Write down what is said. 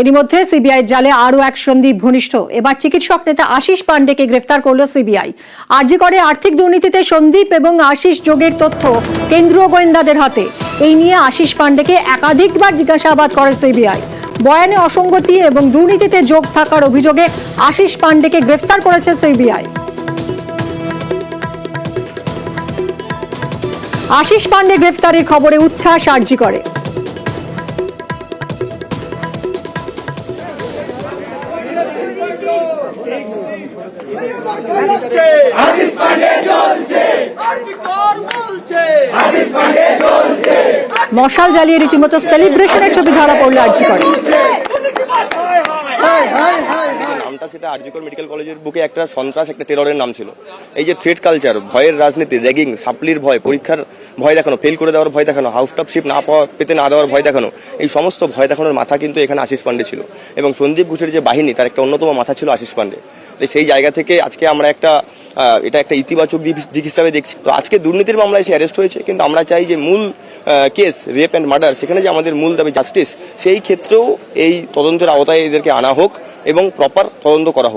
এরই মধ্যে সিবিআই জালে আরো এক সন্দীপ ঘনিষ্ঠ। এবার চিকিৎসক নেতা আশিস পান্ডেকে গ্রেফতার করল সিবিআই। আরজি করে আর্থিক দুর্নীতিতে সন্দীপ এবং আশিস যোগের তথ্য কেন্দ্রীয় গোয়েন্দাদের হাতে। এই নিয়ে আশিস পান্ডেকে একাধিকবার জিজ্ঞাসাবাদ করে সিবিআই। বয়ানে অসঙ্গতি এবং দুর্নীতিতে যোগ থাকার অভিযোগে আশিস পান্ডেকে গ্রেফতার করেছে সিবিআই। আশিস পান্ডে গ্রেফতারের খবরে উচ্ছ্বাস আরজি করে। মশাল জ্বালিয়ে রীতিমতো সেলিব্রেশনের ছবি ধরা পড়লো আরজি করে। নামটা সেটা আরজিকর মেডিকেল কলেজের বুকে একটা সন্ত্রাস, একটা টেররের নাম ছিল। এই যে থ্রেট কালচার, ভয়ের রাজনীতি, র্যাগিং, সাপ্লির ভয়, পরীক্ষার ভয় দেখানো, ফেল করে দেওয়ার ভয় দেখানো, হাউস টপশিপ না পেতে না দেওয়ার ভয় দেখানো, এই সমস্ত ভয় দেখানোর মাথা কিন্তু এখানে আশিস পান্ডে ছিল। এবং সন্দীপ ঘোষের যে বাহিনী, তার একটা অন্যতম মাথা ছিল আশিস পান্ডে। তো সেই জায়গা থেকে আজকে আমরা এটা একটা ইতিবাচক দিক হিসাবে দেখছি। তো আজকে দুর্নীতির মামলায় সে অ্যারেস্ট হয়েছে, কিন্তু আমরা চাই যে মূল কেস রেপ অ্যান্ড মার্ডার, সেখানে যে আমাদের মূল দাবি জাস্টিস, সেই ক্ষেত্রেও এই তদন্তের আওতায় এদেরকে আনা হোক এবং প্রপার তদন্ত করা হোক।